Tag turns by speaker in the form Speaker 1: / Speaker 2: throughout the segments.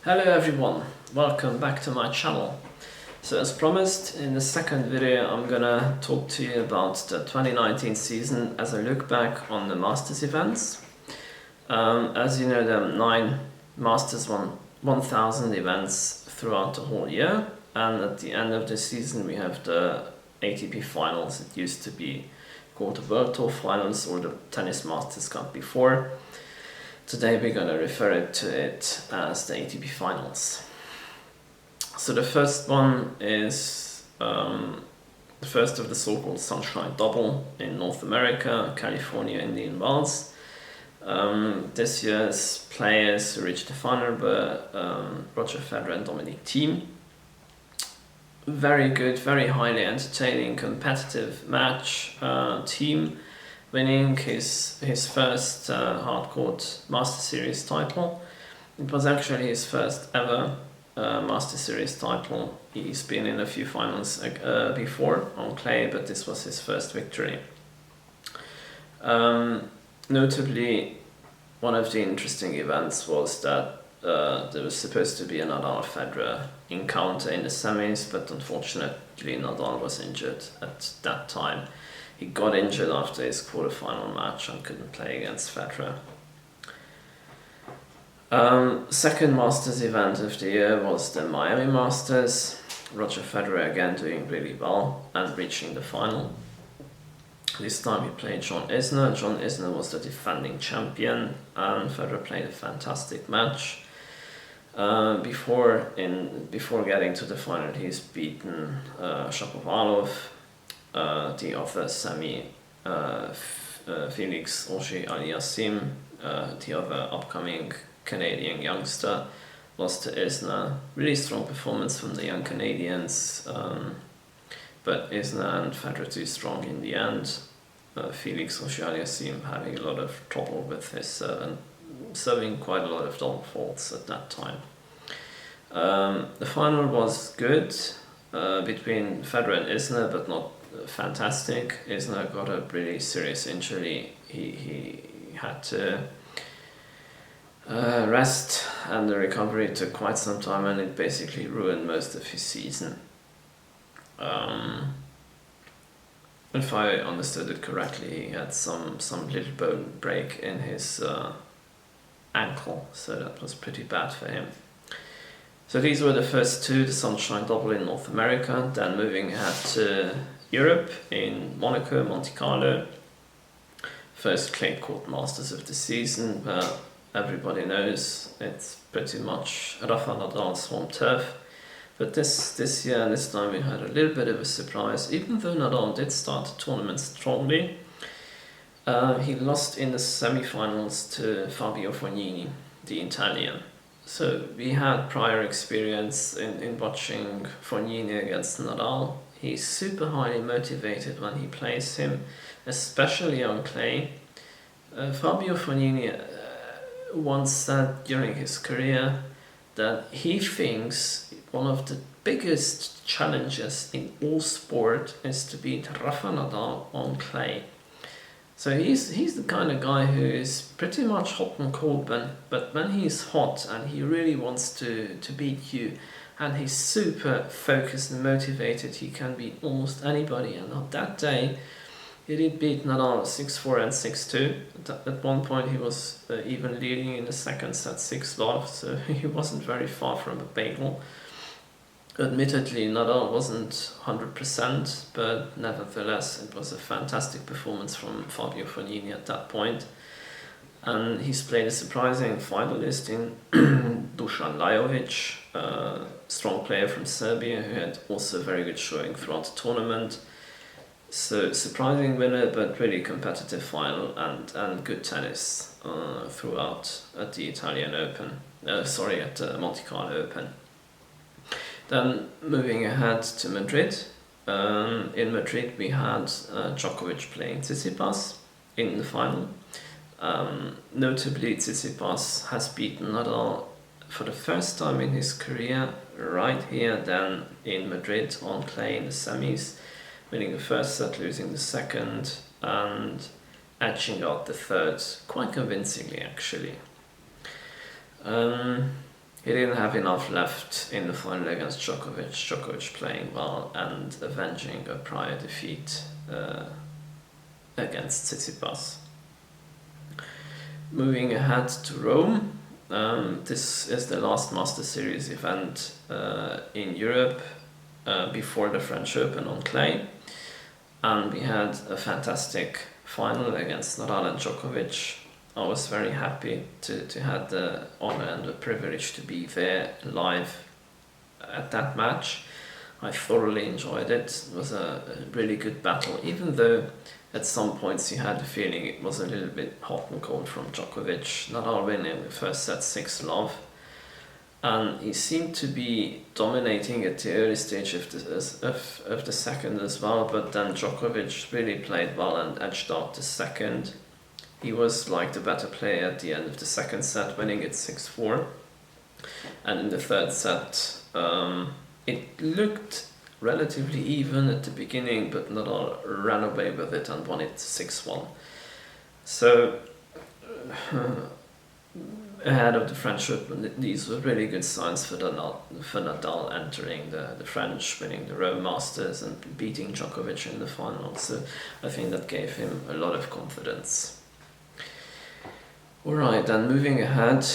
Speaker 1: Hello everyone, welcome back to my channel. So as promised, in the second video I'm gonna talk to you about the 2019 season as a look back on the Masters events. As you know, there are 9 Masters 1000 events throughout the whole year, and at the end of the season we have the ATP Finals. It used to be called the World Tour Finals or the Tennis Masters Cup before. Today we're going to refer to it as the ATP Finals. So the first one is the first of the so-called Sunshine Double in North America, California, Indian Wells. This year's players who reached the final were Roger Federer and Dominic Thiem. Very good, very highly entertaining, competitive match. Thiem winning his first hardcourt Master Series title. It was actually his first ever Master Series title. He's been in a few finals before on clay, but this was his first victory. Notably, one of the interesting events was that there was supposed to be a Nadal-Federer encounter in the semis, but unfortunately Nadal was injured at that time. He got injured after his quarterfinal match and couldn't play against Federer. Second Masters event of the year was the Miami Masters. Roger Federer again doing really well and reaching the final. This time he played John Isner. John Isner was the defending champion and Federer played a fantastic match. Before getting to the final, he's beaten Shapovalov, the other semi, Felix Auger-Aliassime, the other upcoming Canadian youngster, lost to Isner. Really strong performance from the young Canadians, but Isner and Federer too strong in the end. Felix Auger-Aliassime having a lot of trouble with his serving quite a lot of double faults at that time. The final was good between Federer and Isner, but not fantastic. Isner got a really serious injury. He had to rest, and the recovery took quite some time, and it basically ruined most of his season. If I understood it correctly, he had some little bone break in his ankle, so that was pretty bad for him. So these were the first two, the Sunshine Double in North America. Then moving ahead to Europe, in Monaco, Monte Carlo. First clay court Masters of the season, where everybody knows it's pretty much Rafa Nadal's home turf. But this year, this time we had a little bit of a surprise. Even though Nadal did start the tournament strongly, he lost in the semi-finals to Fabio Fognini, the Italian. So we had prior experience in watching Fognini against Nadal. He's super highly motivated when he plays him, especially on clay. Fabio Fognini once said during his career that he thinks one of the biggest challenges in all sport is to beat Rafa Nadal on clay. So he's the kind of guy who is pretty much hot and cold, but when he's hot and he really wants to beat you, and he's super focused and motivated, he can beat almost anybody. And on that day, he did beat Nadal 6-4 and 6-2. At one point he was even leading in the second set 6-love, so he wasn't very far from a bagel. Admittedly, Nadal wasn't 100%, but nevertheless it was a fantastic performance from Fabio Fognini at that point. And he's played a surprising finalist in Dusan Lajovic, a strong player from Serbia who had also a very good showing throughout the tournament. So surprising winner, but really competitive final and good tennis throughout at the Italian Open. At the Monte Carlo Open. Then moving ahead to Madrid. In Madrid we had Djokovic playing Tsitsipas in the final. Notably, Tsitsipas has beaten Nadal for the first time in his career right here then in Madrid on clay in the semis, winning the first set, losing the second, and edging out the third quite convincingly actually. he didn't have enough left in the final against Djokovic. Djokovic playing well and avenging a prior defeat against Tsitsipas. Moving ahead to Rome, this is the last Master Series event in Europe before the French Open on clay, and we had a fantastic final against Nadal and Djokovic. I was very happy to have the honor and the privilege to be there live at that match. I thoroughly enjoyed it. It was a really good battle, even though at some points you had the feeling it was a little bit hot and cold from Djokovic. Nadal winning the first set 6-love, and he seemed to be dominating at the early stage of the second as well, but then Djokovic really played well and edged out the second. He was like the better player at the end of the second set, winning it 6-4. And in the third set, it looked relatively even at the beginning, but Nadal ran away with it and won it 6-1. So, ahead of the French Open, these were really good signs for Nadal entering the French, winning the Rome Masters and beating Djokovic in the final. So I think that gave him a lot of confidence. Alright, then moving ahead,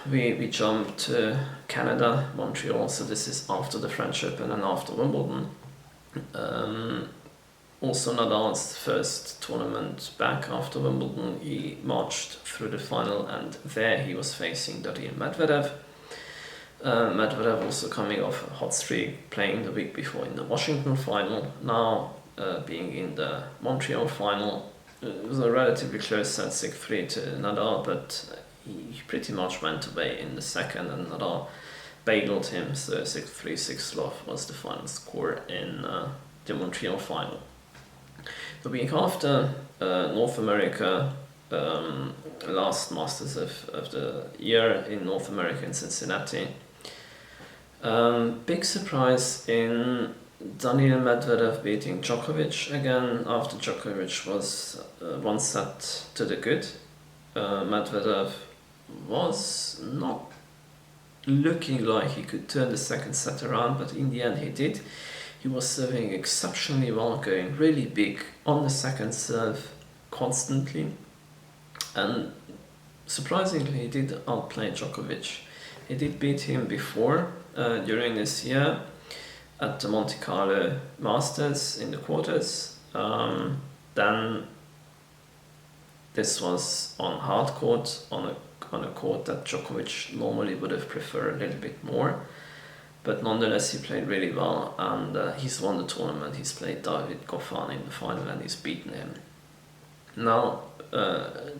Speaker 1: we jump to Canada, Montreal. So this is after the French Open and after Wimbledon. Also Nadal's first tournament back after Wimbledon. He marched through the final, and there he was facing Daniil Medvedev. Medvedev also coming off a hot streak, playing the week before in the Washington final, now being in the Montreal final. It was a relatively close set, 6-3 to Nadal, but he pretty much went away in the second, and Nadal bageled him, so 6-3, 6-love was the final score in the Montreal final. The week after, North America, last Masters of the year in North America in Cincinnati. Big surprise in Daniil Medvedev beating Djokovic again after Djokovic was one set to the good. Medvedev was not looking like he could turn the second set around, but in the end he did. He was serving exceptionally well, going really big on the second serve constantly, and surprisingly he did outplay Djokovic. He did beat him before during this year at the Monte Carlo Masters in the quarters. Then this was on hard court, on a court that Djokovic normally would have preferred a little bit more. But nonetheless, he played really well, and he's won the tournament. He's played David Goffin in the final, and he's beaten him. Now,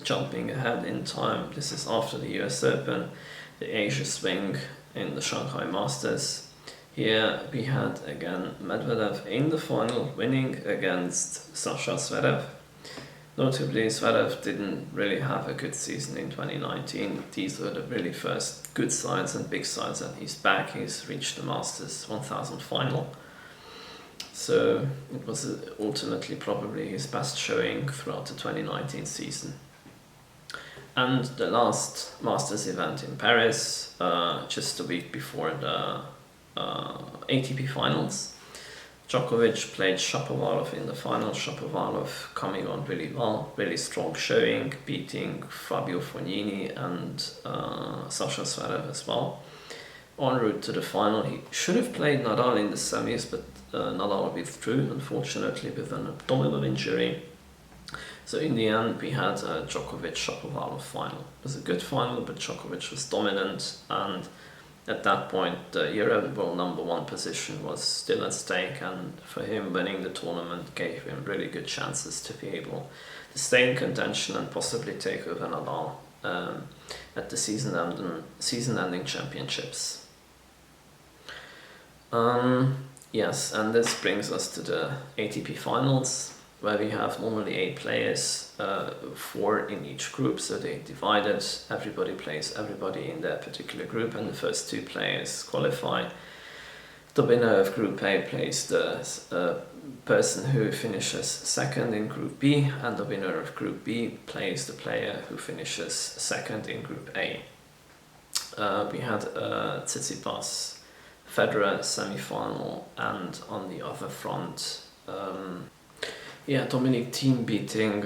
Speaker 1: jumping ahead in time, this is after the US Open, the Asia swing in the Shanghai Masters. Here we had again Medvedev in the final, winning against Sasha Zverev. Notably, Zverev didn't really have a good season in 2019. These were the really first good signs and big signs that he's back. He's reached the Masters 1000 final. So it was ultimately probably his best showing throughout the 2019 season. And the last Masters event in Paris, just a week before the ATP finals. Djokovic played Shapovalov in the final. Shapovalov coming on really well, really strong showing, beating Fabio Fognini and Sasha Zverev as well. En route to the final, he should have played Nadal in the semis, but Nadal withdrew, unfortunately, with an abdominal injury. So in the end, we had a Djokovic-Shapovalov final. It was a good final, but Djokovic was dominant, and at that point, the Euro world number one position was still at stake, and for him, winning the tournament gave him really good chances to be able to stay in contention and possibly take over Nadal at the season-ending championships. Yes, and this brings us to the ATP finals, where we have normally 8 players, 4 in each group, so they divided, everybody plays everybody in their particular group, and the first 2 players qualify. The winner of Group A plays the person who finishes second in Group B, and the winner of Group B plays the player who finishes second in Group A. We had Tsitsipas Federer semi-final, and on the other front, Dominic Thiem beating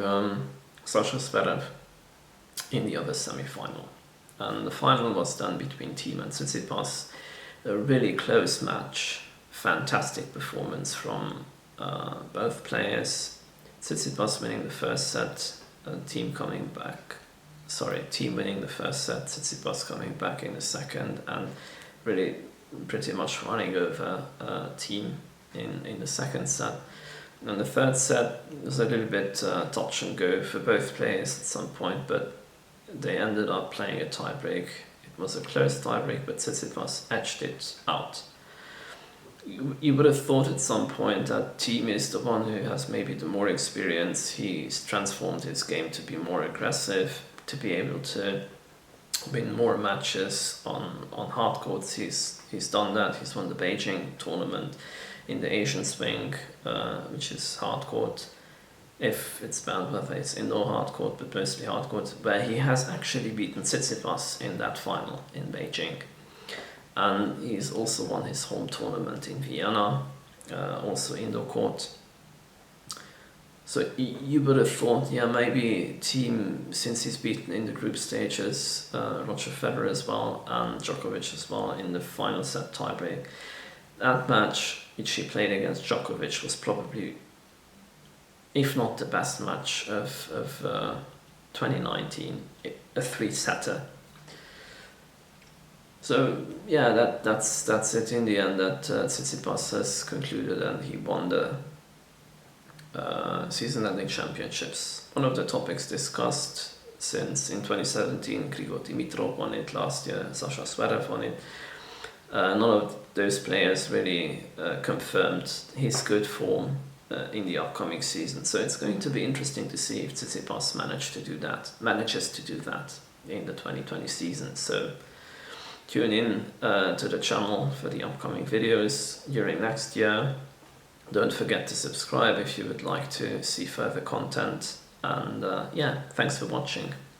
Speaker 1: Sasha Zverev in the other semi-final. And the final was done between Thiem and Tsitsipas. A really close match, fantastic performance from both players. Tsitsipas winning the first set, Thiem winning the first set, Tsitsipas coming back in the second, and really pretty much running over Thiem in the second set. And the third set was a little bit touch and go for both players at some point, but they ended up playing a tiebreak. It was a close tiebreak, but Tsitsipas edged it out. You would have thought at some point that Thiem is the one who has maybe the more experience. He's transformed his game to be more aggressive, to be able to win more matches on hard courts. He's done that. He's won the Beijing tournament in the Asian swing, which is hard court. If it's bad weather, it's indoor hard court, but mostly hard court, where he has actually beaten Tsitsipas in that final in Beijing. And he's also won his home tournament in Vienna, also indoor court. So you would have thought, maybe Thiem, since he's beaten in the group stages, Roger Federer as well, and Djokovic as well in the final set tiebreak. That match, which he played against Djokovic, was probably, if not the best match of 2019, a three-setter. So that's it in the end, that Tsitsipas has concluded and he won the season-ending championships. One of the topics discussed, since in 2017 Grigor Dimitrov won it, last year Sasha Zverev won it. None of those players really confirmed his good form in the upcoming season. So it's going to be interesting to see if Tsitsipas manages to do that in the 2020 season. So tune in to the channel for the upcoming videos during next year. Don't forget to subscribe if you would like to see further content. And thanks for watching.